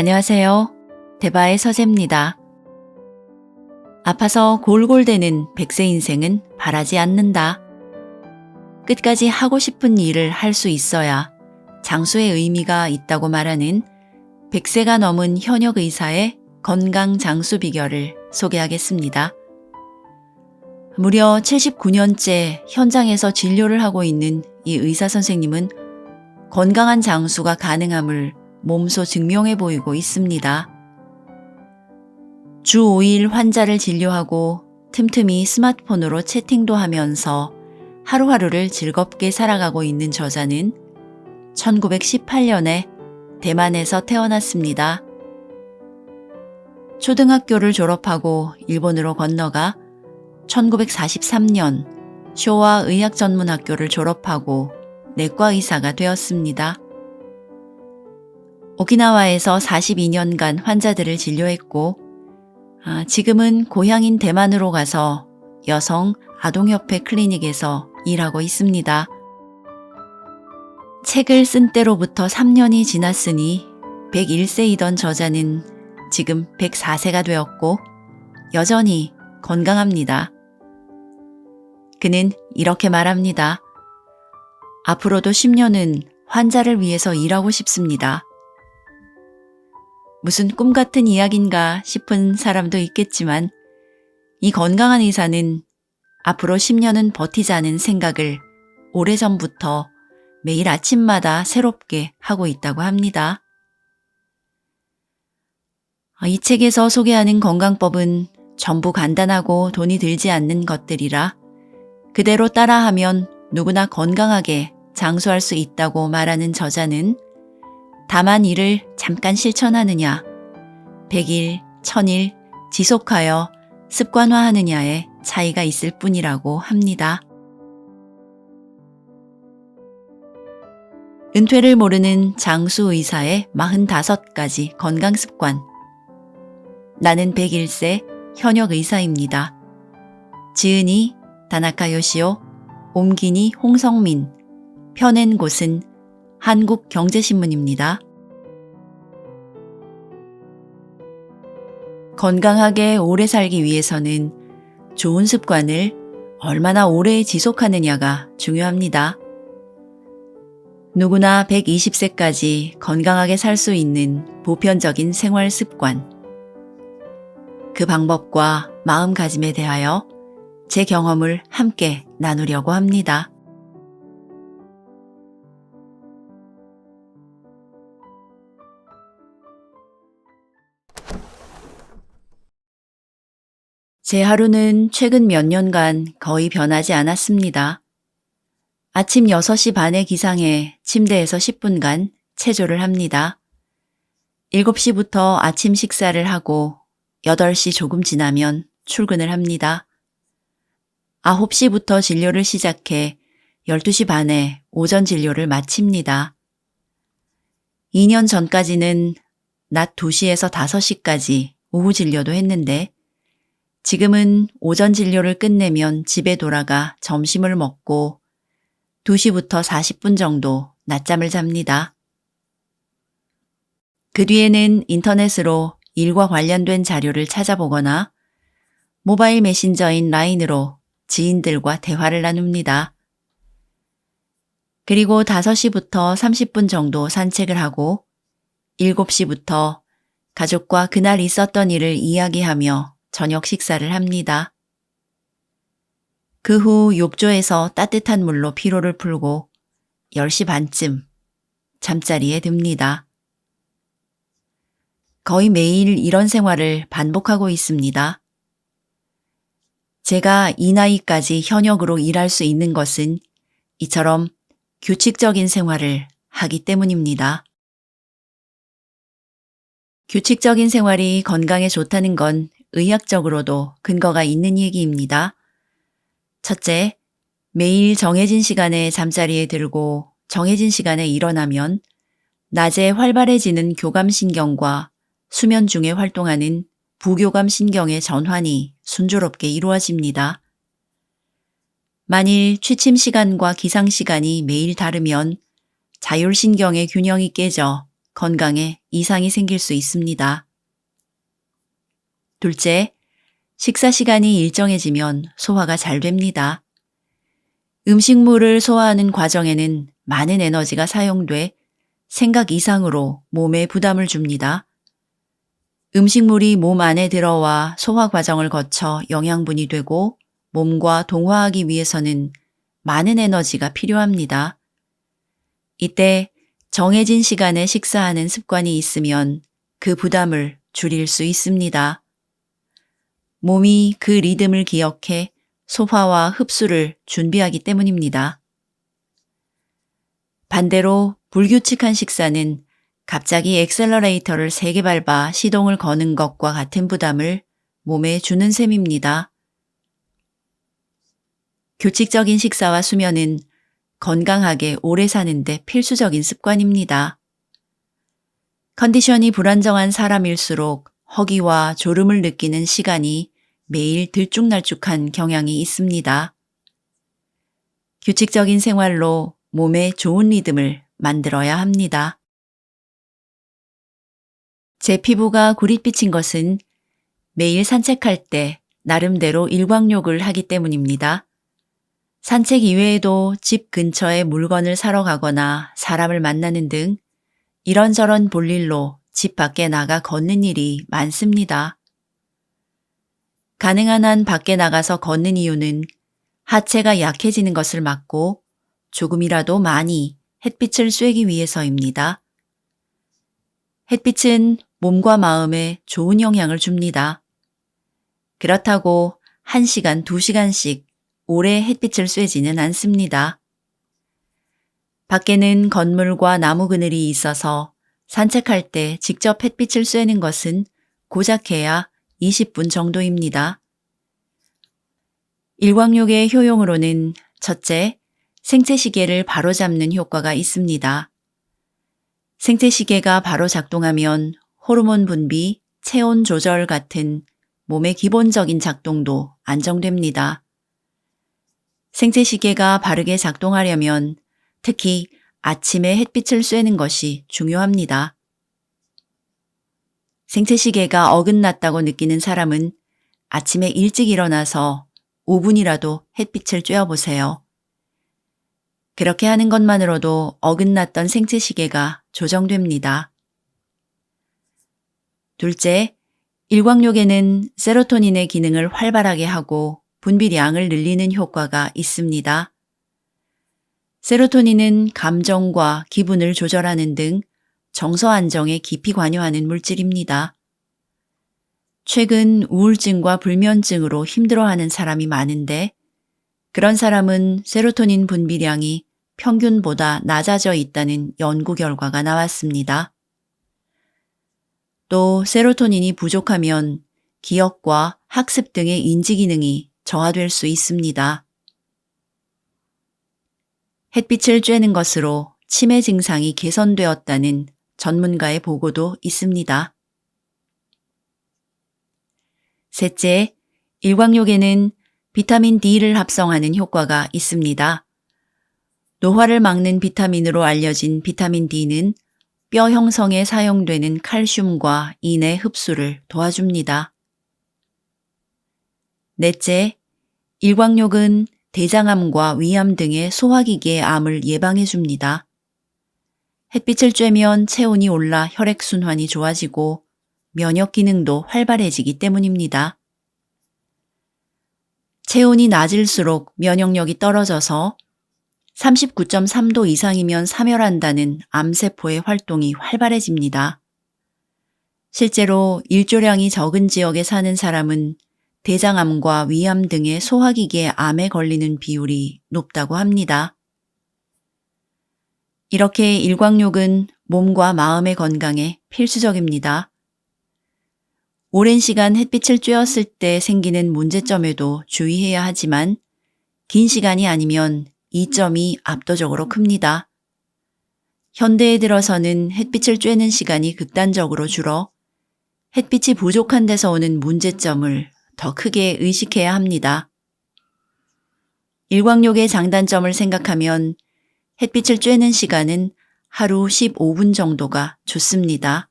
안녕하세요. 대바의 서재입니다. 아파서 골골대는 100세 인생은 바라지 않는다. 끝까지 하고 싶은 일을 할 수 있어야 장수의 의미가 있다고 말하는 100세가 넘은 현역 의사의 건강 장수 비결을 소개하겠습니다. 무려 79년째 현장에서 진료를 하고 있는 이 의사 선생님은 건강한 장수가 가능함을 몸소 증명해 보이고 있습니다. 주 5일 환자를 진료하고 틈틈이 스마트폰으로 채팅도 하면서 하루하루를 즐겁게 살아가고 있는 저자는 1918년에 대만에서 태어났습니다. 초등학교를 졸업하고 일본으로 건너가 1943년 쇼와 의학전문학교를 졸업하고 내과 의사가 되었습니다. 오키나와에서 42년간 환자들을 진료했고 지금은 고향인 대만으로 가서 여성 아동협회 클리닉에서 일하고 있습니다. 책을 쓴 때로부터 3년이 지났으니 101세이던 저자는 지금 104세가 되었고 여전히 건강합니다. 그는 이렇게 말합니다. 앞으로도 10년은 환자를 위해서 일하고 싶습니다. 무슨 꿈 같은 이야기인가 싶은 사람도 있겠지만 이 건강한 의사는 앞으로 10년은 버티자는 생각을 오래전부터 매일 아침마다 새롭게 하고 있다고 합니다. 이 책에서 소개하는 건강법은 전부 간단하고 돈이 들지 않는 것들이라 그대로 따라하면 누구나 건강하게 장수할 수 있다고 말하는 저자는 다만 이를 잠깐 실천하느냐, 100일, 1000일 지속하여 습관화하느냐의 차이가 있을 뿐이라고 합니다. 은퇴를 모르는 장수 의사의 45가지 건강습관. 나는 101세 현역 의사입니다. 지은이 다나카 요시오, 옮기니 홍성민, 펴낸 곳은 한국경제신문입니다. 건강하게 오래 살기 위해서는 좋은 습관을 얼마나 오래 지속하느냐가 중요합니다. 누구나 120세까지 건강하게 살 수 있는 보편적인 생활 습관. 그 방법과 마음가짐에 대하여 제 경험을 함께 나누려고 합니다. 제 하루는 최근 몇 년간 거의 변하지 않았습니다. 아침 6시 반에 기상해 침대에서 10분간 체조를 합니다. 7시부터 아침 식사를 하고 8시 조금 지나면 출근을 합니다. 9시부터 진료를 시작해 12시 반에 오전 진료를 마칩니다. 2년 전까지는 낮 2시에서 5시까지 오후 진료도 했는데 지금은 오전 진료를 끝내면 집에 돌아가 점심을 먹고 2시부터 40분 정도 낮잠을 잡니다. 그 뒤에는 인터넷으로 일과 관련된 자료를 찾아보거나 모바일 메신저인 라인으로 지인들과 대화를 나눕니다. 그리고 5시부터 30분 정도 산책을 하고 7시부터 가족과 그날 있었던 일을 이야기하며 저녁 식사를 합니다. 그 후 욕조에서 따뜻한 물로 피로를 풀고 10시 반쯤 잠자리에 듭니다. 거의 매일 이런 생활을 반복하고 있습니다. 제가 이 나이까지 현역으로 일할 수 있는 것은 이처럼 규칙적인 생활을 하기 때문입니다. 규칙적인 생활이 건강에 좋다는 건 의학적으로도 근거가 있는 얘기입니다. 첫째, 매일 정해진 시간에 잠자리에 들고 정해진 시간에 일어나면 낮에 활발해지는 교감신경과 수면 중에 활동하는 부교감신경의 전환이 순조롭게 이루어집니다. 만일 취침 시간과 기상 시간이 매일 다르면 자율신경의 균형이 깨져 건강에 이상이 생길 수 있습니다. 둘째, 식사 시간이 일정해지면 소화가 잘 됩니다. 음식물을 소화하는 과정에는 많은 에너지가 사용돼 생각 이상으로 몸에 부담을 줍니다. 음식물이 몸 안에 들어와 소화 과정을 거쳐 영양분이 되고 몸과 동화하기 위해서는 많은 에너지가 필요합니다. 이때 정해진 시간에 식사하는 습관이 있으면 그 부담을 줄일 수 있습니다. 몸이 그 리듬을 기억해 소화와 흡수를 준비하기 때문입니다. 반대로 불규칙한 식사는 갑자기 엑셀러레이터를 세게 밟아 시동을 거는 것과 같은 부담을 몸에 주는 셈입니다. 규칙적인 식사와 수면은 건강하게 오래 사는데 필수적인 습관입니다. 컨디션이 불안정한 사람일수록 허기와 졸음을 느끼는 시간이 매일 들쭉날쭉한 경향이 있습니다. 규칙적인 생활로 몸에 좋은 리듬을 만들어야 합니다. 제 피부가 구릿빛인 것은 매일 산책할 때 나름대로 일광욕을 하기 때문입니다. 산책 이외에도 집 근처에 물건을 사러 가거나 사람을 만나는 등 이런저런 볼일로 집 밖에 나가 걷는 일이 많습니다. 가능한 한 밖에 나가서 걷는 이유는 하체가 약해지는 것을 막고 조금이라도 많이 햇빛을 쐬기 위해서입니다. 햇빛은 몸과 마음에 좋은 영향을 줍니다. 그렇다고 1시간, 2시간씩 오래 햇빛을 쐬지는 않습니다. 밖에는 건물과 나무 그늘이 있어서 산책할 때 직접 햇빛을 쐬는 것은 고작해야 20분 정도입니다. 일광욕의 효용으로는 첫째, 생체시계를 바로잡는 효과가 있습니다. 생체시계가 바로 작동하면 호르몬 분비, 체온 조절 같은 몸의 기본적인 작동도 안정됩니다. 생체시계가 바르게 작동하려면 특히 아침에 햇빛을 쐬는 것이 중요합니다. 생체시계가 어긋났다고 느끼는 사람은 아침에 일찍 일어나서 5분이라도 햇빛을 쬐어보세요. 그렇게 하는 것만으로도 어긋났던 생체시계가 조정됩니다. 둘째, 일광욕에는 세로토닌의 기능을 활발하게 하고 분비량을 늘리는 효과가 있습니다. 세로토닌은 감정과 기분을 조절하는 등 정서 안정에 깊이 관여하는 물질입니다. 최근 우울증과 불면증으로 힘들어하는 사람이 많은데 그런 사람은 세로토닌 분비량이 평균보다 낮아져 있다는 연구 결과가 나왔습니다. 또 세로토닌이 부족하면 기억과 학습 등의 인지 기능이 저하될 수 있습니다. 햇빛을 쬐는 것으로 치매 증상이 개선되었다는 전문가의 보고도 있습니다. 셋째, 일광욕에는 비타민 D를 합성하는 효과가 있습니다. 노화를 막는 비타민으로 알려진 비타민 D는 뼈 형성에 사용되는 칼슘과 인의 흡수를 도와줍니다. 넷째, 일광욕은 대장암과 위암 등의 소화기계의 암을 예방해 줍니다. 햇빛을 쬐면 체온이 올라 혈액순환이 좋아지고 면역 기능도 활발해지기 때문입니다. 체온이 낮을수록 면역력이 떨어져서 39.3도 이상이면 사멸한다는 암세포의 활동이 활발해집니다. 실제로 일조량이 적은 지역에 사는 사람은 대장암과 위암 등의 소화기계 암에 걸리는 비율이 높다고 합니다. 이렇게 일광욕은 몸과 마음의 건강에 필수적입니다. 오랜 시간 햇빛을 쬐었을 때 생기는 문제점에도 주의해야 하지만 긴 시간이 아니면 이점이 압도적으로 큽니다. 현대에 들어서는 햇빛을 쬐는 시간이 극단적으로 줄어 햇빛이 부족한 데서 오는 문제점을 더 크게 의식해야 합니다. 일광욕의 장단점을 생각하면 햇빛을 쬐는 시간은 하루 15분 정도가 좋습니다.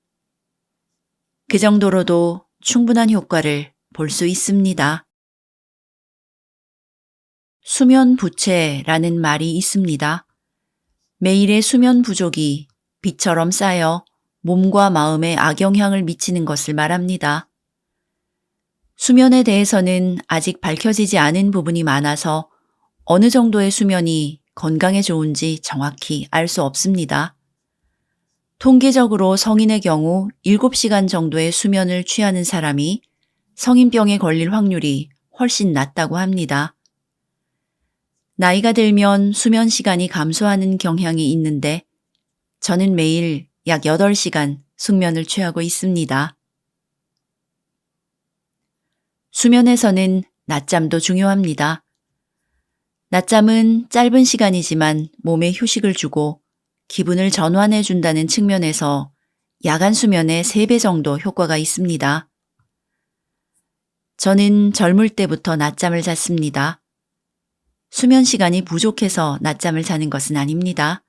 그 정도로도 충분한 효과를 볼 수 있습니다. 수면 부채라는 말이 있습니다. 매일의 수면 부족이 비처럼 쌓여 몸과 마음에 악영향을 미치는 것을 말합니다. 수면에 대해서는 아직 밝혀지지 않은 부분이 많아서 어느 정도의 수면이 건강에 좋은지 정확히 알 수 없습니다. 통계적으로 성인의 경우 7시간 정도의 수면을 취하는 사람이 성인병에 걸릴 확률이 훨씬 낮다고 합니다. 나이가 들면 수면 시간이 감소하는 경향이 있는데 저는 매일 약 8시간 숙면을 취하고 있습니다. 수면에서는 낮잠도 중요합니다. 낮잠은 짧은 시간이지만 몸에 휴식을 주고 기분을 전환해 준다는 측면에서 야간 수면의 3배 정도 효과가 있습니다. 저는 젊을 때부터 낮잠을 잤습니다. 수면 시간이 부족해서 낮잠을 자는 것은 아닙니다.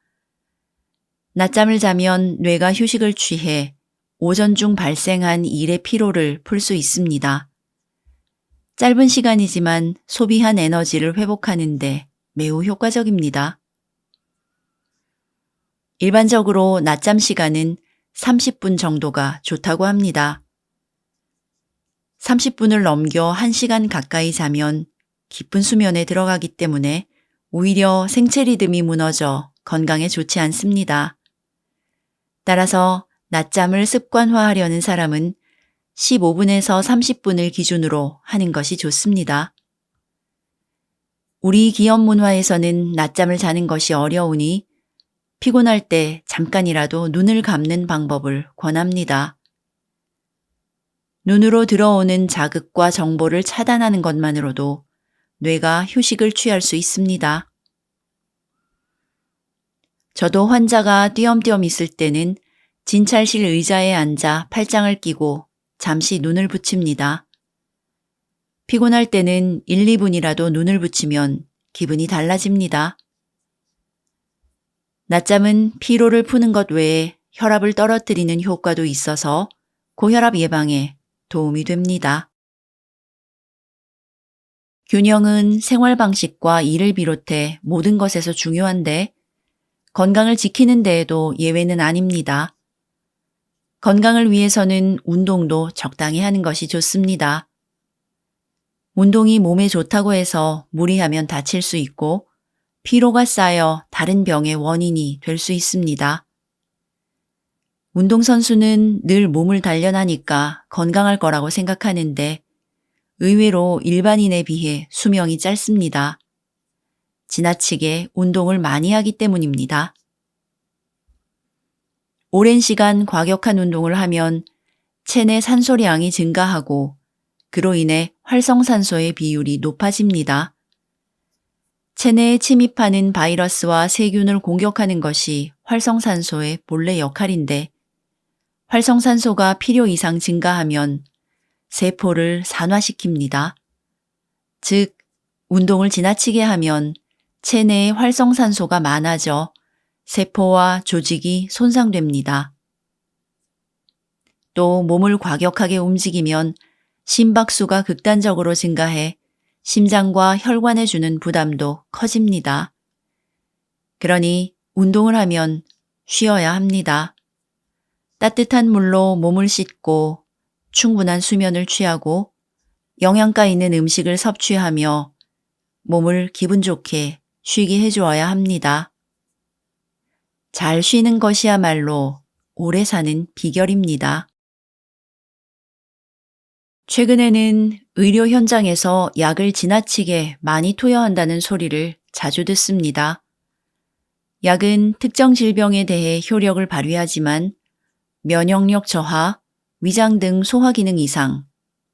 낮잠을 자면 뇌가 휴식을 취해 오전 중 발생한 일의 피로를 풀 수 있습니다. 짧은 시간이지만 소비한 에너지를 회복하는데 매우 효과적입니다. 일반적으로 낮잠 시간은 30분 정도가 좋다고 합니다. 30분을 넘겨 1시간 가까이 자면 깊은 수면에 들어가기 때문에 오히려 생체 리듬이 무너져 건강에 좋지 않습니다. 따라서 낮잠을 습관화하려는 사람은 15분에서 30분을 기준으로 하는 것이 좋습니다. 우리 기업 문화에서는 낮잠을 자는 것이 어려우니 피곤할 때 잠깐이라도 눈을 감는 방법을 권합니다. 눈으로 들어오는 자극과 정보를 차단하는 것만으로도 뇌가 휴식을 취할 수 있습니다. 저도 환자가 띄엄띄엄 있을 때는 진찰실 의자에 앉아 팔짱을 끼고 잠시 눈을 붙입니다. 피곤할 때는 1, 2분이라도 눈을 붙이면 기분이 달라집니다. 낮잠은 피로를 푸는 것 외에 혈압을 떨어뜨리는 효과도 있어서 고혈압 예방에 도움이 됩니다. 균형은 생활 방식과 일을 비롯해 모든 것에서 중요한데 건강을 지키는 데에도 예외는 아닙니다. 건강을 위해서는 운동도 적당히 하는 것이 좋습니다. 운동이 몸에 좋다고 해서 무리하면 다칠 수 있고 피로가 쌓여 다른 병의 원인이 될 수 있습니다. 운동선수는 늘 몸을 단련하니까 건강할 거라고 생각하는데 의외로 일반인에 비해 수명이 짧습니다. 지나치게 운동을 많이 하기 때문입니다. 오랜 시간 과격한 운동을 하면 체내 산소량이 증가하고 그로 인해 활성산소의 비율이 높아집니다. 체내에 침입하는 바이러스와 세균을 공격하는 것이 활성산소의 본래 역할인데 활성산소가 필요 이상 증가하면 세포를 산화시킵니다. 즉, 운동을 지나치게 하면 체내에 활성산소가 많아져 세포와 조직이 손상됩니다. 또 몸을 과격하게 움직이면 심박수가 극단적으로 증가해 심장과 혈관에 주는 부담도 커집니다. 그러니 운동을 하면 쉬어야 합니다. 따뜻한 물로 몸을 씻고 충분한 수면을 취하고 영양가 있는 음식을 섭취하며 몸을 기분 좋게 쉬게 해주어야 합니다. 잘 쉬는 것이야말로 오래 사는 비결입니다. 최근에는 의료 현장에서 약을 지나치게 많이 투여한다는 소리를 자주 듣습니다. 약은 특정 질병에 대해 효력을 발휘하지만 면역력 저하, 위장 등 소화기능 이상,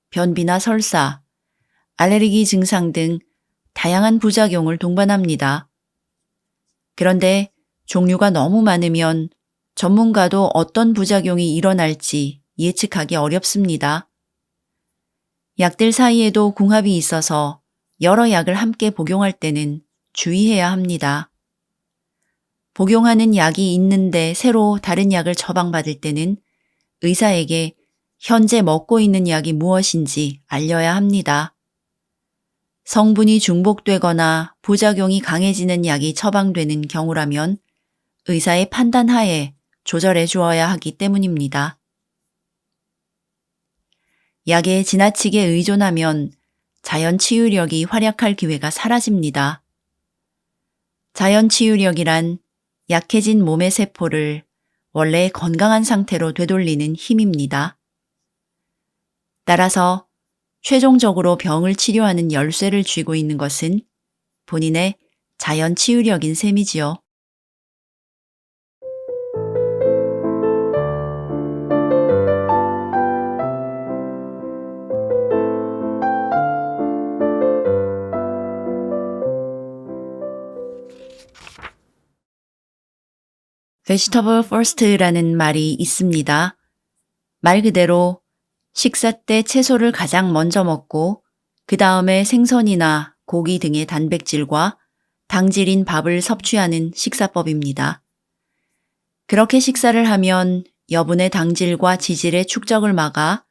변비나 설사, 알레르기 증상 등 다양한 부작용을 동반합니다. 그런데 종류가 너무 많으면 전문가도 어떤 부작용이 일어날지 예측하기 어렵습니다. 약들 사이에도 궁합이 있어서 여러 약을 함께 복용할 때는 주의해야 합니다. 복용하는 약이 있는데 새로 다른 약을 처방받을 때는 의사에게 현재 먹고 있는 약이 무엇인지 알려야 합니다. 성분이 중복되거나 부작용이 강해지는 약이 처방되는 경우라면 의사의 판단 하에 조절해 주어야 하기 때문입니다. 약에 지나치게 의존하면 자연 치유력이 활약할 기회가 사라집니다. 자연 치유력이란 약해진 몸의 세포를 원래 건강한 상태로 되돌리는 힘입니다. 따라서 최종적으로 병을 치료하는 열쇠를 쥐고 있는 것은 본인의 자연 치유력인 셈이지요. vegetable first라는 말이 있습니다. 말 그대로 식사 때 채소를 가장 먼저 먹고 그 다음에 생선이나 고기 등의 단백질과 당질인 밥을 섭취하는 식사법입니다. 그렇게 식사를 하면 여분의 당질과 지질의 축적을 막아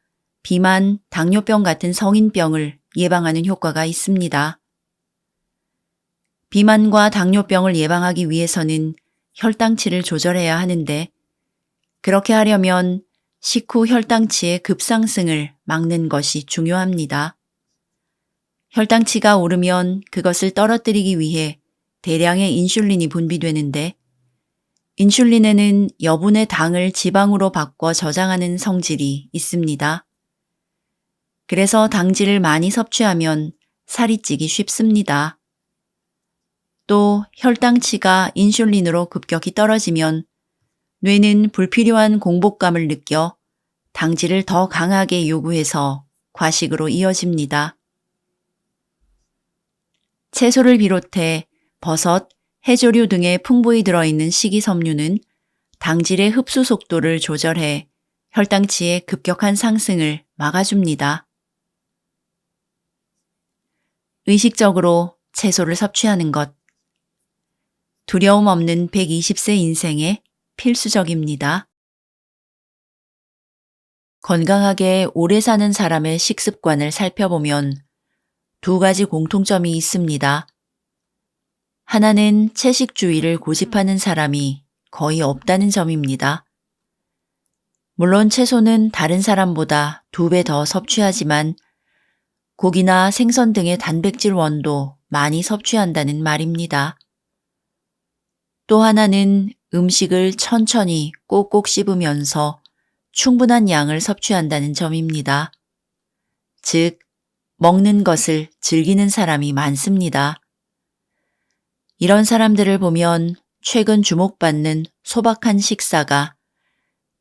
비만, 당뇨병 같은 성인병을 예방하는 효과가 있습니다. 비만과 당뇨병을 예방하기 위해서는 혈당치를 조절해야 하는데 그렇게 하려면 식후 혈당치의 급상승을 막는 것이 중요합니다. 혈당치가 오르면 그것을 떨어뜨리기 위해 대량의 인슐린이 분비되는데 인슐린에는 여분의 당을 지방으로 바꿔 저장하는 성질이 있습니다. 그래서 당질을 많이 섭취하면 살이 찌기 쉽습니다. 또 혈당치가 인슐린으로 급격히 떨어지면 뇌는 불필요한 공복감을 느껴 당질을 더 강하게 요구해서 과식으로 이어집니다. 채소를 비롯해 버섯, 해조류 등에 풍부히 들어있는 식이섬유는 당질의 흡수 속도를 조절해 혈당치의 급격한 상승을 막아줍니다. 의식적으로 채소를 섭취하는 것. 두려움 없는 120세 인생에 필수적입니다. 건강하게 오래 사는 사람의 식습관을 살펴보면 두 가지 공통점이 있습니다. 하나는 채식주의를 고집하는 사람이 거의 없다는 점입니다. 물론 채소는 다른 사람보다 2배 더 섭취하지만 고기나 생선 등의 단백질 원도 많이 섭취한다는 말입니다. 또 하나는 음식을 천천히 꼭꼭 씹으면서 충분한 양을 섭취한다는 점입니다. 즉, 먹는 것을 즐기는 사람이 많습니다. 이런 사람들을 보면 최근 주목받는 소박한 식사가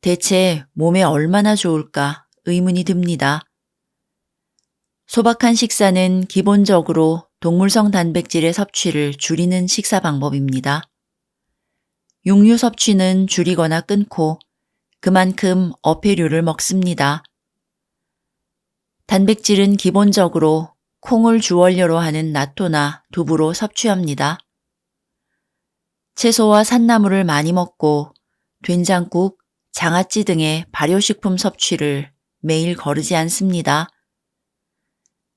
대체 몸에 얼마나 좋을까 의문이 듭니다. 소박한 식사는 기본적으로 동물성 단백질의 섭취를 줄이는 식사 방법입니다. 육류 섭취는 줄이거나 끊고 그만큼 어패류를 먹습니다. 단백질은 기본적으로 콩을 주원료로 하는 나토나 두부로 섭취합니다. 채소와 산나물을 많이 먹고 된장국, 장아찌 등의 발효식품 섭취를 매일 거르지 않습니다.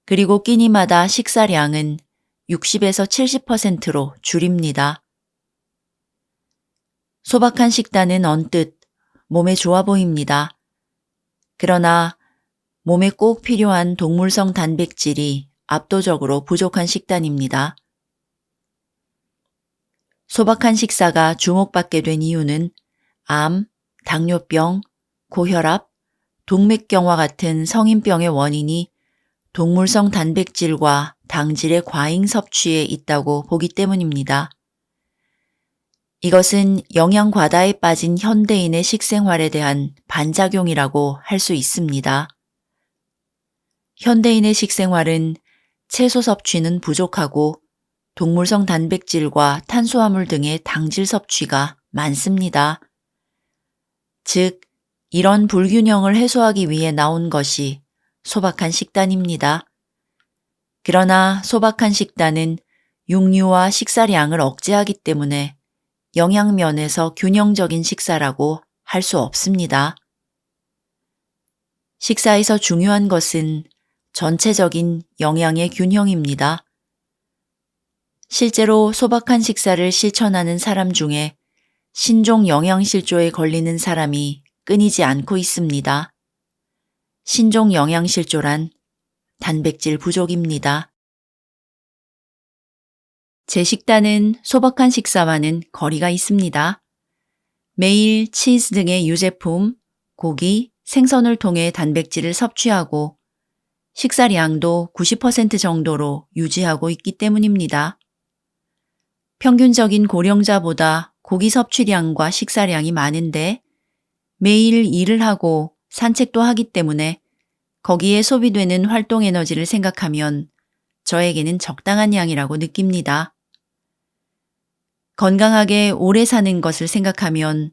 그리고 끼니마다 식사량은 60에서 70%로 줄입니다. 소박한 식단은 언뜻 몸에 좋아 보입니다. 그러나 몸에 꼭 필요한 동물성 단백질이 압도적으로 부족한 식단입니다. 소박한 식사가 주목받게 된 이유는 암, 당뇨병, 고혈압, 동맥경화 같은 성인병의 원인이 동물성 단백질과 당질의 과잉 섭취에 있다고 보기 때문입니다. 이것은 영양 과다에 빠진 현대인의 식생활에 대한 반작용이라고 할 수 있습니다. 현대인의 식생활은 채소 섭취는 부족하고 동물성 단백질과 탄수화물 등의 당질 섭취가 많습니다. 즉, 이런 불균형을 해소하기 위해 나온 것이 소박한 식단입니다. 그러나 소박한 식단은 육류와 식사량을 억제하기 때문에 영양면에서 균형적인 식사라고 할 수 없습니다. 식사에서 중요한 것은 전체적인 영양의 균형입니다. 실제로 소박한 식사를 실천하는 사람 중에 신종 영양실조에 걸리는 사람이 끊이지 않고 있습니다. 신종 영양실조란 단백질 부족입니다. 제 식단은 소박한 식사와는 거리가 있습니다. 매일 치즈 등의 유제품, 고기, 생선을 통해 단백질을 섭취하고 식사량도 90% 정도로 유지하고 있기 때문입니다. 평균적인 고령자보다 고기 섭취량과 식사량이 많은데 매일 일을 하고 산책도 하기 때문에 거기에 소비되는 활동 에너지를 생각하면 저에게는 적당한 양이라고 느낍니다. 건강하게 오래 사는 것을 생각하면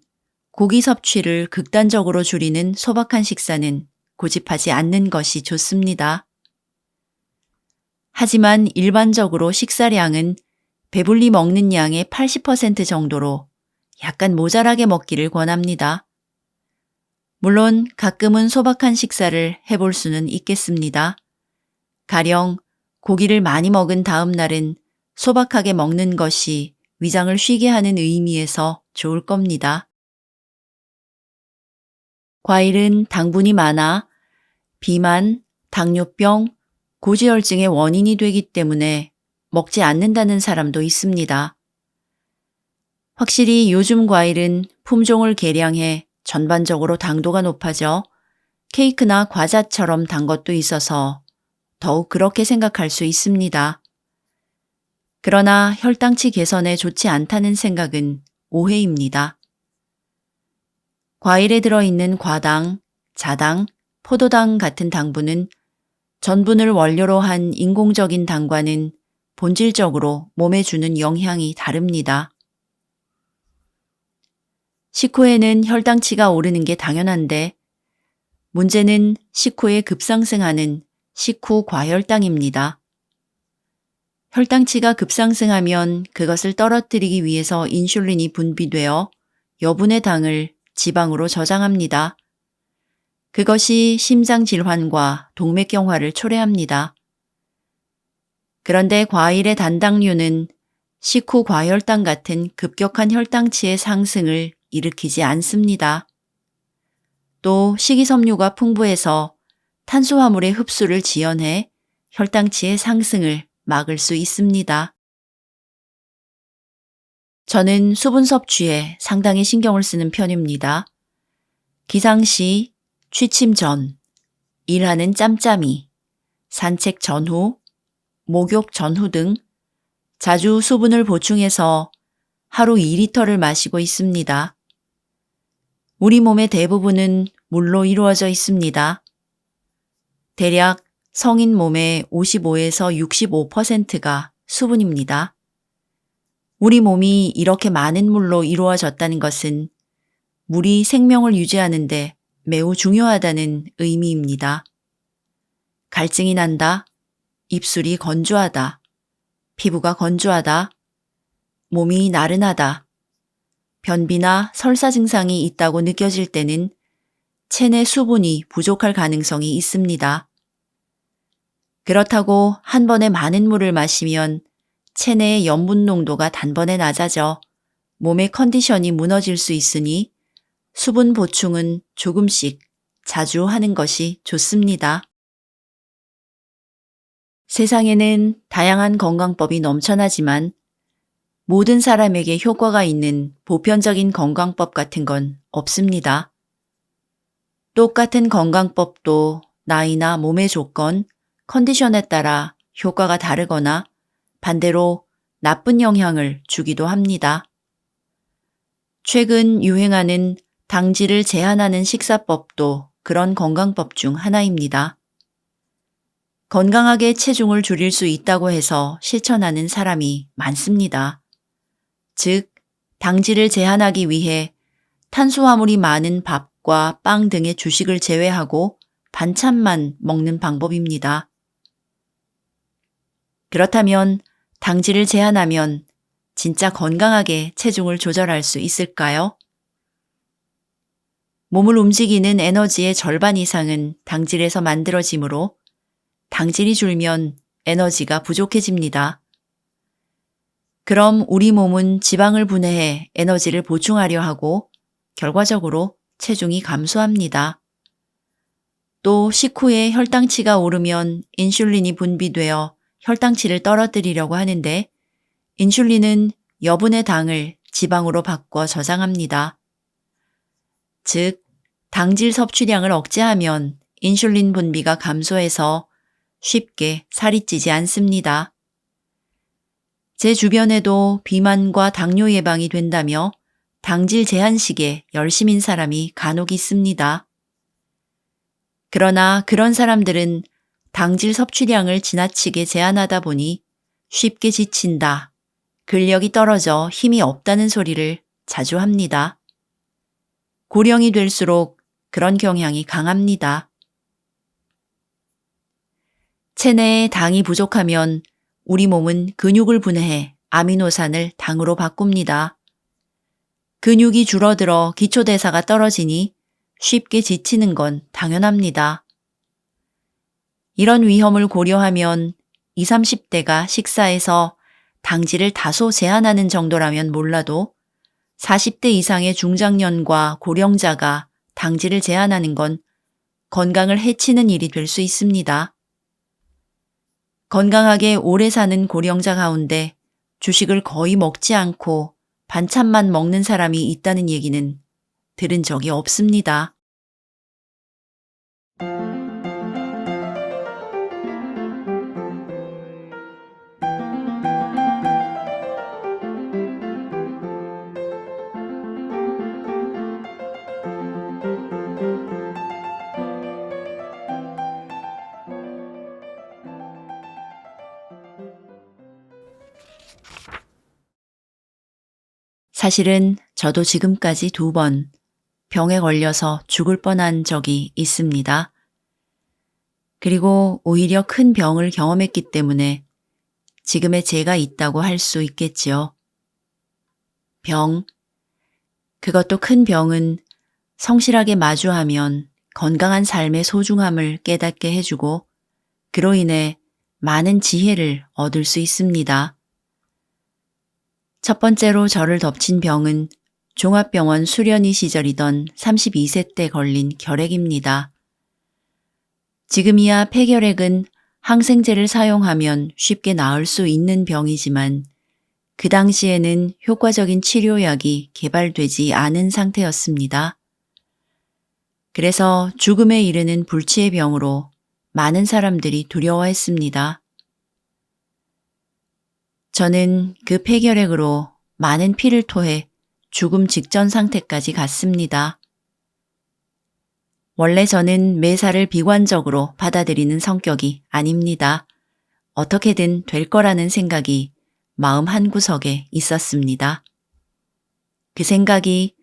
고기 섭취를 극단적으로 줄이는 소박한 식사는 고집하지 않는 것이 좋습니다. 하지만 일반적으로 식사량은 배불리 먹는 양의 80% 정도로 약간 모자라게 먹기를 권합니다. 물론 가끔은 소박한 식사를 해볼 수는 있겠습니다. 가령 고기를 많이 먹은 다음 날은 소박하게 먹는 것이 위장을 쉬게 하는 의미에서 좋을 겁니다. 과일은 당분이 많아 비만, 당뇨병, 고지혈증의 원인이 되기 때문에 먹지 않는다는 사람도 있습니다. 확실히 요즘 과일은 품종을 개량해 전반적으로 당도가 높아져 케이크나 과자처럼 단 것도 있어서 더욱 그렇게 생각할 수 있습니다. 그러나 혈당치 개선에 좋지 않다는 생각은 오해입니다. 과일에 들어있는 과당, 자당, 포도당 같은 당분은 전분을 원료로 한 인공적인 당과는 본질적으로 몸에 주는 영향이 다릅니다. 식후에는 혈당치가 오르는 게 당연한데 문제는 식후에 급상승하는 식후 과혈당입니다. 혈당치가 급상승하면 그것을 떨어뜨리기 위해서 인슐린이 분비되어 여분의 당을 지방으로 저장합니다. 그것이 심장질환과 동맥경화를 초래합니다. 그런데 과일의 단당류는 식후 과혈당 같은 급격한 혈당치의 상승을 일으키지 않습니다. 또 식이섬유가 풍부해서 탄수화물의 흡수를 지연해 혈당치의 상승을 막을 수 있습니다. 저는 수분 섭취에 상당히 신경을 쓰는 편입니다. 기상 시, 취침 전, 일하는 짬짬이, 산책 전후, 목욕 전후 등 자주 수분을 보충해서 하루 2리터를 마시고 있습니다. 우리 몸의 대부분은 물로 이루어져 있습니다. 대략 성인 몸의 55에서 65%가 수분입니다. 우리 몸이 이렇게 많은 물로 이루어졌다는 것은 물이 생명을 유지하는 데 매우 중요하다는 의미입니다. 갈증이 난다, 입술이 건조하다, 피부가 건조하다, 몸이 나른하다, 변비나 설사 증상이 있다고 느껴질 때는 체내 수분이 부족할 가능성이 있습니다. 그렇다고 한 번에 많은 물을 마시면 체내의 염분 농도가 단번에 낮아져 몸의 컨디션이 무너질 수 있으니 수분 보충은 조금씩 자주 하는 것이 좋습니다. 세상에는 다양한 건강법이 넘쳐나지만 모든 사람에게 효과가 있는 보편적인 건강법 같은 건 없습니다. 똑같은 건강법도 나이나 몸의 조건, 컨디션에 따라 효과가 다르거나 반대로 나쁜 영향을 주기도 합니다. 최근 유행하는 당질을 제한하는 식사법도 그런 건강법 중 하나입니다. 건강하게 체중을 줄일 수 있다고 해서 실천하는 사람이 많습니다. 즉, 당질을 제한하기 위해 탄수화물이 많은 밥과 빵 등의 주식을 제외하고 반찬만 먹는 방법입니다. 그렇다면 당질을 제한하면 진짜 건강하게 체중을 조절할 수 있을까요? 몸을 움직이는 에너지의 절반 이상은 당질에서 만들어지므로 당질이 줄면 에너지가 부족해집니다. 그럼 우리 몸은 지방을 분해해 에너지를 보충하려 하고 결과적으로 체중이 감소합니다. 또 식후에 혈당치가 오르면 인슐린이 분비되어 혈당치를 떨어뜨리려고 하는데 인슐린은 여분의 당을 지방으로 바꿔 저장합니다. 즉, 당질 섭취량을 억제하면 인슐린 분비가 감소해서 쉽게 살이 찌지 않습니다. 제 주변에도 비만과 당뇨 예방이 된다며 당질 제한식에 열심인 사람이 간혹 있습니다. 그러나 그런 사람들은 당질 섭취량을 지나치게 제한하다 보니 쉽게 지친다, 근력이 떨어져 힘이 없다는 소리를 자주 합니다. 고령이 될수록 그런 경향이 강합니다. 체내에 당이 부족하면 우리 몸은 근육을 분해해 아미노산을 당으로 바꿉니다. 근육이 줄어들어 기초대사가 떨어지니 쉽게 지치는 건 당연합니다. 이런 위험을 고려하면 20, 30대가 식사에서 당질을 다소 제한하는 정도라면 몰라도 40대 이상의 중장년과 고령자가 당질을 제한하는 건 건강을 해치는 일이 될 수 있습니다. 건강하게 오래 사는 고령자 가운데 주식을 거의 먹지 않고 반찬만 먹는 사람이 있다는 얘기는 들은 적이 없습니다. 사실은 저도 지금까지 2번 병에 걸려서 죽을 뻔한 적이 있습니다. 그리고 오히려 큰 병을 경험했기 때문에 지금의 제가 있다고 할 수 있겠지요. 병, 그것도 큰 병은 성실하게 마주하면 건강한 삶의 소중함을 깨닫게 해주고 그로 인해 많은 지혜를 얻을 수 있습니다. 첫 번째로 저를 덮친 병은 종합병원 수련의 시절이던 32세 때 걸린 결핵입니다. 지금이야 폐결핵은 항생제를 사용하면 쉽게 나을 수 있는 병이지만 그 당시에는 효과적인 치료약이 개발되지 않은 상태였습니다. 그래서 죽음에 이르는 불치의 병으로 많은 사람들이 두려워했습니다. 저는 그 폐결핵으로 많은 피를 토해 죽음 직전 상태까지 갔습니다. 원래 저는 매사를 비관적으로 받아들이는 성격이 아닙니다. 어떻게든 될 거라는 생각이 마음 한구석에 있었습니다. 그 생각이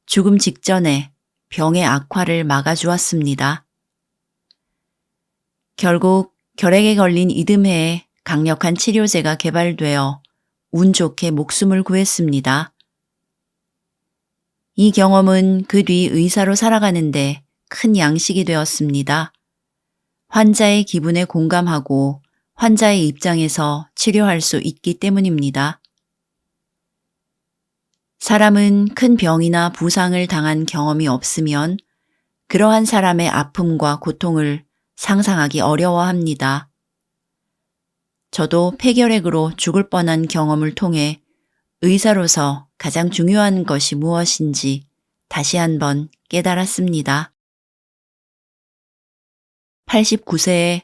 죽음 직전에 병의 악화를 막아주었습니다. 결국 결핵에 걸린 이듬해에 강력한 치료제가 개발되어 운 좋게 목숨을 구했습니다. 이 경험은 그 뒤 의사로 살아가는데 큰 양식이 되었습니다. 환자의 기분에 공감하고 환자의 입장에서 치료할 수 있기 때문입니다. 사람은 큰 병이나 부상을 당한 경험이 없으면 그러한 사람의 아픔과 고통을 상상하기 어려워합니다. 저도 폐결핵으로 죽을 뻔한 경험을 통해 의사로서 가장 중요한 것이 무엇인지 다시 한번 깨달았습니다. 89세에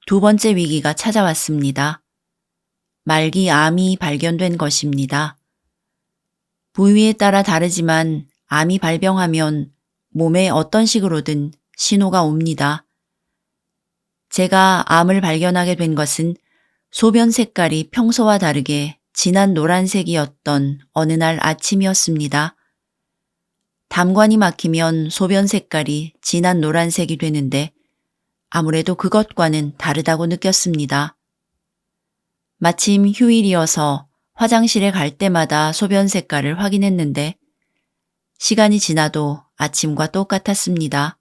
2번째 위기가 찾아왔습니다. 말기 암이 발견된 것입니다. 부위에 따라 다르지만 암이 발병하면 몸에 어떤 식으로든 신호가 옵니다. 제가 암을 발견하게 된 것은 소변 색깔이 평소와 다르게 진한 노란색이었던 어느 날 아침이었습니다. 담관이 막히면 소변 색깔이 진한 노란색이 되는데 아무래도 그것과는 다르다고 느꼈습니다. 마침 휴일이어서 화장실에 갈 때마다 소변 색깔을 확인했는데 시간이 지나도 아침과 똑같았습니다.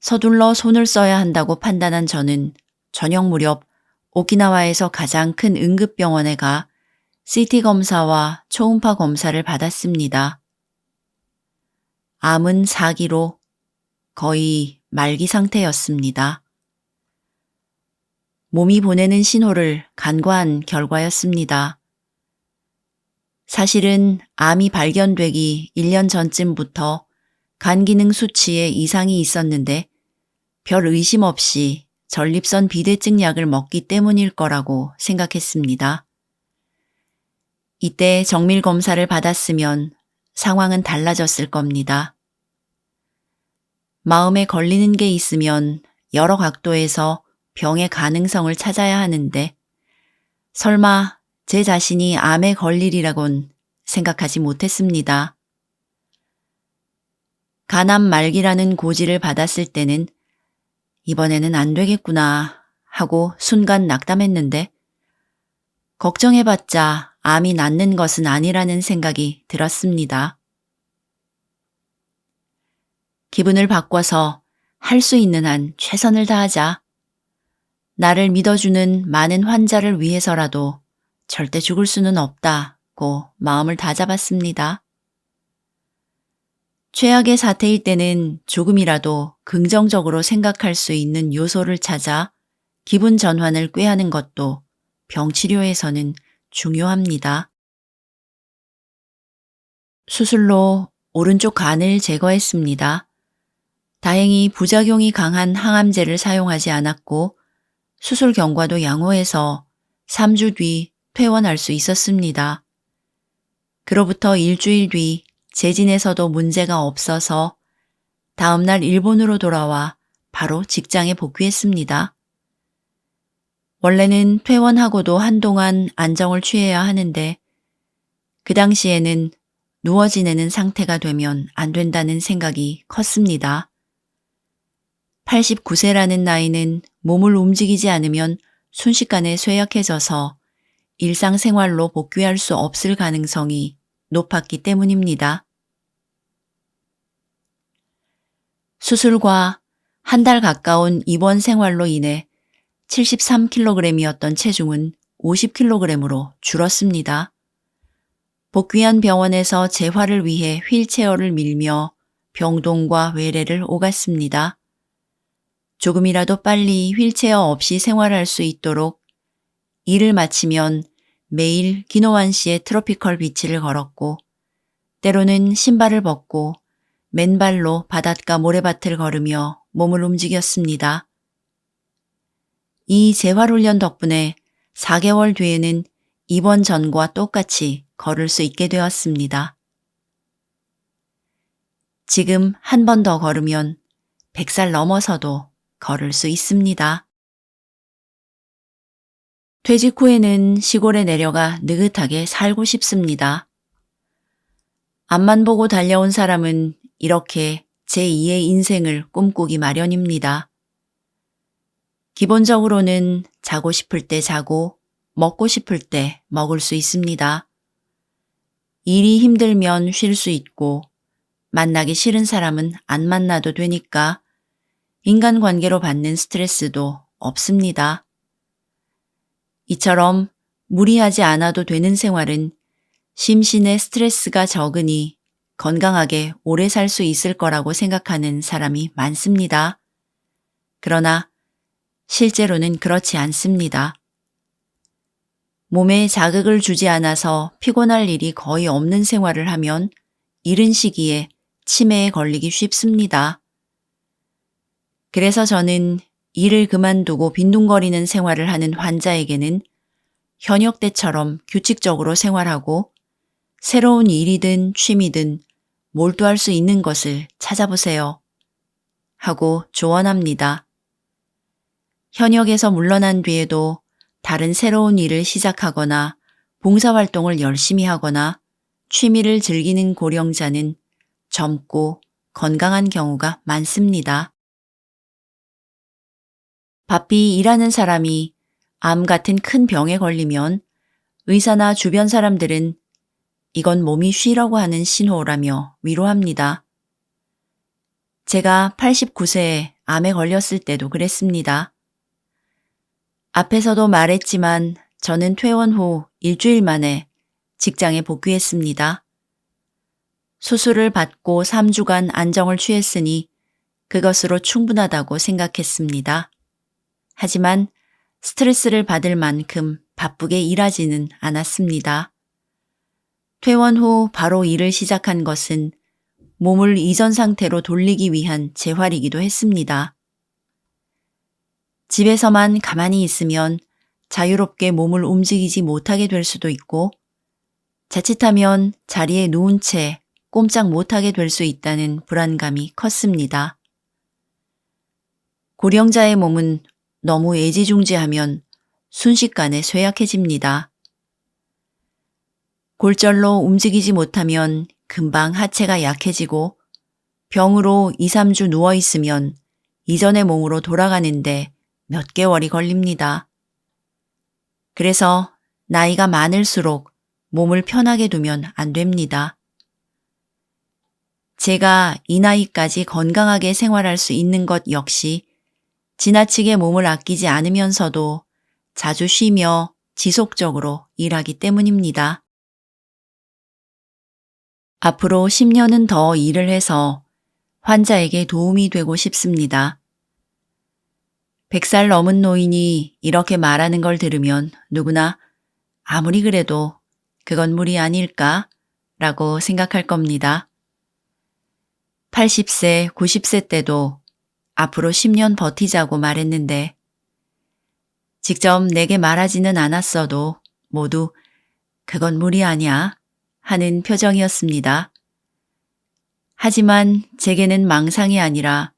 서둘러 손을 써야 한다고 판단한 저는 저녁 무렵 오키나와에서 가장 큰 응급병원에 가 CT 검사와 초음파 검사를 받았습니다. 암은 4기로 거의 말기 상태였습니다. 몸이 보내는 신호를 간과한 결과였습니다. 사실은 암이 발견되기 1년 전쯤부터 간 기능 수치에 이상이 있었는데 별 의심 없이 전립선 비대증 약을 먹기 때문일 거라고 생각했습니다. 이때 정밀 검사를 받았으면 상황은 달라졌을 겁니다. 마음에 걸리는 게 있으면 여러 각도에서 병의 가능성을 찾아야 하는데 설마 제 자신이 암에 걸리리라곤 생각하지 못했습니다. 간암 말기라는 고지를 받았을 때는 이번에는 안 되겠구나 하고 순간 낙담했는데 걱정해봤자 암이 낫는 것은 아니라는 생각이 들었습니다. 기분을 바꿔서 할 수 있는 한 최선을 다하자. 나를 믿어주는 많은 환자를 위해서라도 절대 죽을 수는 없다고 마음을 다잡았습니다. 최악의 사태일 때는 조금이라도 긍정적으로 생각할 수 있는 요소를 찾아 기분 전환을 꾀하는 것도 병치료에서는 중요합니다. 수술로 오른쪽 간을 제거했습니다. 다행히 부작용이 강한 항암제를 사용하지 않았고 수술 경과도 양호해서 3주 뒤 퇴원할 수 있었습니다. 그로부터 일주일 뒤 재진에서도 문제가 없어서 다음날 일본으로 돌아와 바로 직장에 복귀했습니다. 원래는 퇴원하고도 한동안 안정을 취해야 하는데 그 당시에는 누워 지내는 상태가 되면 안 된다는 생각이 컸습니다. 89세라는 나이는 몸을 움직이지 않으면 순식간에 쇠약해져서 일상생활로 복귀할 수 없을 가능성이 높았기 때문입니다. 수술과 한 달 가까운 입원 생활로 인해 73kg이었던 체중은 50kg으로 줄었습니다. 복귀한 병원에서 재활을 위해 휠체어를 밀며 병동과 외래를 오갔습니다. 조금이라도 빨리 휠체어 없이 생활할 수 있도록 일을 마치면 매일 기노완 시의 트로피컬 비치를 걸었고 때로는 신발을 벗고 맨발로 바닷가 모래밭을 걸으며 몸을 움직였습니다. 이 재활훈련 덕분에 4개월 뒤에는 입원 전과 똑같이 걸을 수 있게 되었습니다. 지금 한 번 더 걸으면 100살 넘어서도 걸을 수 있습니다. 퇴직 후에는 시골에 내려가 느긋하게 살고 싶습니다. 앞만 보고 달려온 사람은 이렇게 제2의 인생을 꿈꾸기 마련입니다. 기본적으로는 자고 싶을 때 자고 먹고 싶을 때 먹을 수 있습니다. 일이 힘들면 쉴 수 있고 만나기 싫은 사람은 안 만나도 되니까 인간관계로 받는 스트레스도 없습니다. 이처럼 무리하지 않아도 되는 생활은 심신의 스트레스가 적으니 건강하게 오래 살 수 있을 거라고 생각하는 사람이 많습니다. 그러나 실제로는 그렇지 않습니다. 몸에 자극을 주지 않아서 피곤할 일이 거의 없는 생활을 하면 이른 시기에 치매에 걸리기 쉽습니다. 그래서 저는 일을 그만두고 빈둥거리는 생활을 하는 환자에게는 현역 때처럼 규칙적으로 생활하고 새로운 일이든 취미든 몰두할 수 있는 것을 찾아보세요. 하고 조언합니다. 현역에서 물러난 뒤에도 다른 새로운 일을 시작하거나 봉사활동을 열심히 하거나 취미를 즐기는 고령자는 젊고 건강한 경우가 많습니다. 바삐 일하는 사람이 암 같은 큰 병에 걸리면 의사나 주변 사람들은 이건 몸이 쉬라고 하는 신호라며 위로합니다. 제가 89세에 암에 걸렸을 때도 그랬습니다. 앞에서도 말했지만 저는 퇴원 후 일주일 만에 직장에 복귀했습니다. 수술을 받고 3주간 안정을 취했으니 그것으로 충분하다고 생각했습니다. 하지만 스트레스를 받을 만큼 바쁘게 일하지는 않았습니다. 퇴원 후 바로 일을 시작한 것은 몸을 이전 상태로 돌리기 위한 재활이기도 했습니다. 집에서만 가만히 있으면 자유롭게 몸을 움직이지 못하게 될 수도 있고 자칫하면 자리에 누운 채 꼼짝 못하게 될 수 있다는 불안감이 컸습니다. 고령자의 몸은 너무 애지중지하면 순식간에 쇠약해집니다. 골절로 움직이지 못하면 금방 하체가 약해지고 병으로 2, 3주 누워있으면 이전의 몸으로 돌아가는데 몇 개월이 걸립니다. 그래서 나이가 많을수록 몸을 편하게 두면 안 됩니다. 제가 이 나이까지 건강하게 생활할 수 있는 것 역시 지나치게 몸을 아끼지 않으면서도 자주 쉬며 지속적으로 일하기 때문입니다. 앞으로 10년은 더 일을 해서 환자에게 도움이 되고 싶습니다. 100살 넘은 노인이 이렇게 말하는 걸 들으면 누구나 아무리 그래도 그건 무리 아닐까? 라고 생각할 겁니다. 80세, 90세 때도 앞으로 10년 버티자고 말했는데 직접 내게 말하지는 않았어도 모두 그건 무리 아니야 하는 표정이었습니다. 하지만 제게는 망상이 아니라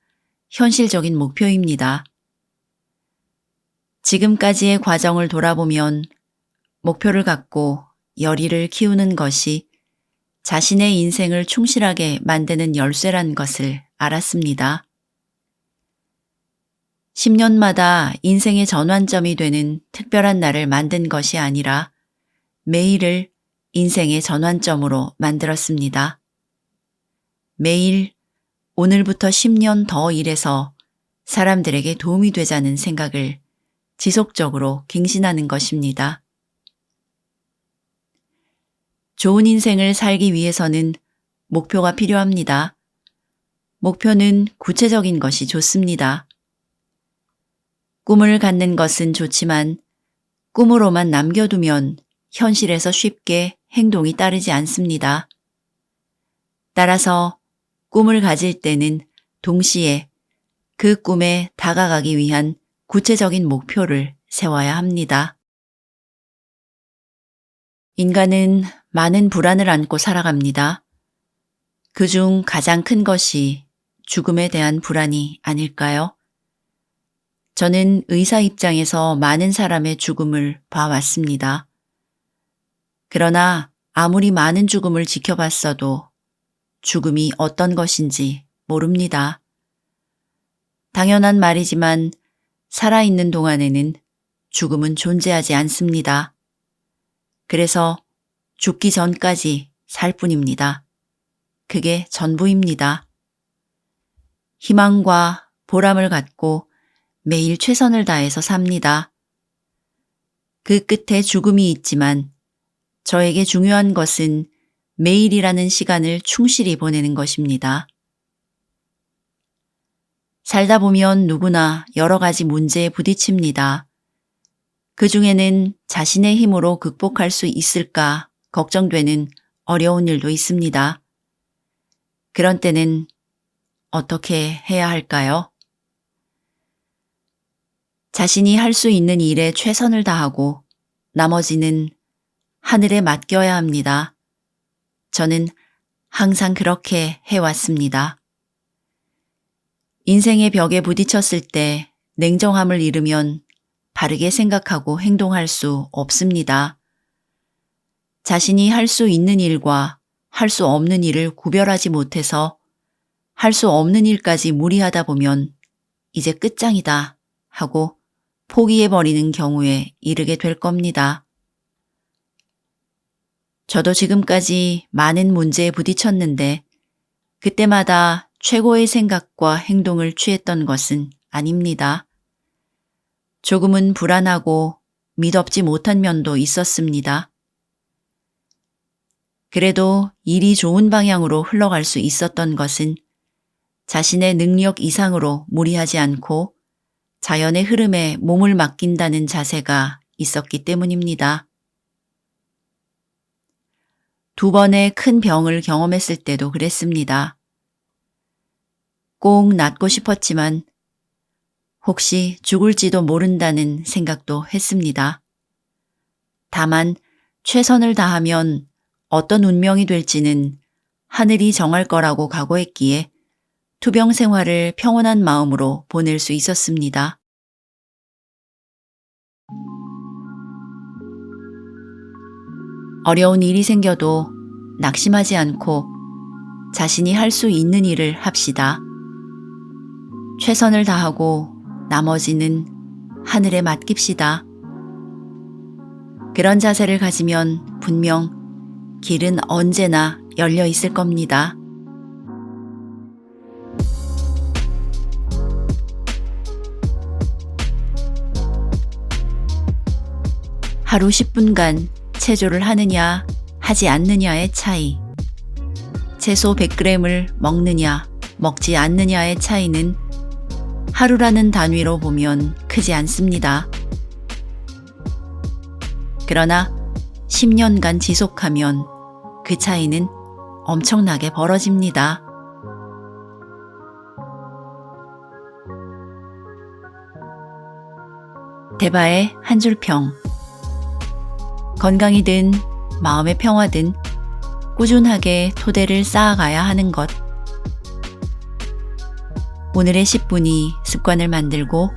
현실적인 목표입니다. 지금까지의 과정을 돌아보면 목표를 갖고 열의를 키우는 것이 자신의 인생을 충실하게 만드는 열쇠란 것을 알았습니다. 10년마다 인생의 전환점이 되는 특별한 날을 만든 것이 아니라 매일을 인생의 전환점으로 만들었습니다. 매일 오늘부터 10년 더 일해서 사람들에게 도움이 되자는 생각을 지속적으로 갱신하는 것입니다. 좋은 인생을 살기 위해서는 목표가 필요합니다. 목표는 구체적인 것이 좋습니다. 꿈을 갖는 것은 좋지만 꿈으로만 남겨두면 현실에서 쉽게 행동이 따르지 않습니다. 따라서 꿈을 가질 때는 동시에 그 꿈에 다가가기 위한 구체적인 목표를 세워야 합니다. 인간은 많은 불안을 안고 살아갑니다. 그중 가장 큰 것이 죽음에 대한 불안이 아닐까요? 저는 의사 입장에서 많은 사람의 죽음을 봐왔습니다. 그러나 아무리 많은 죽음을 지켜봤어도 죽음이 어떤 것인지 모릅니다. 당연한 말이지만 살아있는 동안에는 죽음은 존재하지 않습니다. 그래서 죽기 전까지 살 뿐입니다. 그게 전부입니다. 희망과 보람을 갖고 매일 최선을 다해서 삽니다. 그 끝에 죽음이 있지만 저에게 중요한 것은 매일이라는 시간을 충실히 보내는 것입니다. 살다 보면 누구나 여러 가지 문제에 부딪힙니다. 그 중에는 자신의 힘으로 극복할 수 있을까 걱정되는 어려운 일도 있습니다. 그런 때는 어떻게 해야 할까요? 자신이 할 수 있는 일에 최선을 다하고 나머지는 하늘에 맡겨야 합니다. 저는 항상 그렇게 해왔습니다. 인생의 벽에 부딪혔을 때 냉정함을 잃으면 바르게 생각하고 행동할 수 없습니다. 자신이 할 수 있는 일과 할 수 없는 일을 구별하지 못해서 할 수 없는 일까지 무리하다 보면 이제 끝장이다 하고 포기해버리는 경우에 이르게 될 겁니다. 저도 지금까지 많은 문제에 부딪혔는데 그때마다 최고의 생각과 행동을 취했던 것은 아닙니다. 조금은 불안하고 믿업지 못한 면도 있었습니다. 그래도 일이 좋은 방향으로 흘러갈 수 있었던 것은 자신의 능력 이상으로 무리하지 않고 자연의 흐름에 몸을 맡긴다는 자세가 있었기 때문입니다. 2번의 큰 병을 경험했을 때도 그랬습니다. 꼭 낫고 싶었지만 혹시 죽을지도 모른다는 생각도 했습니다. 다만 최선을 다하면 어떤 운명이 될지는 하늘이 정할 거라고 각오했기에 투병 생활을 평온한 마음으로 보낼 수 있었습니다. 어려운 일이 생겨도 낙심하지 않고 자신이 할 수 있는 일을 합시다. 최선을 다하고 나머지는 하늘에 맡깁시다. 그런 자세를 가지면 분명 길은 언제나 열려 있을 겁니다. 하루 10분간 체조를 하느냐 하지 않느냐의 차이. 채소 100g을 먹느냐 먹지 않느냐의 차이는 하루라는 단위로 보면 크지 않습니다. 그러나 10년간 지속하면 그 차이는 엄청나게 벌어집니다. 대바의 한 줄 평. 건강이든 마음의 평화든 꾸준하게 토대를 쌓아가야 하는 것. 오늘의 10분이 습관을 만들고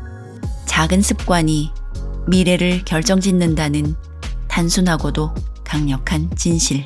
작은 습관이 미래를 결정짓는다는 단순하고도 강력한 진실.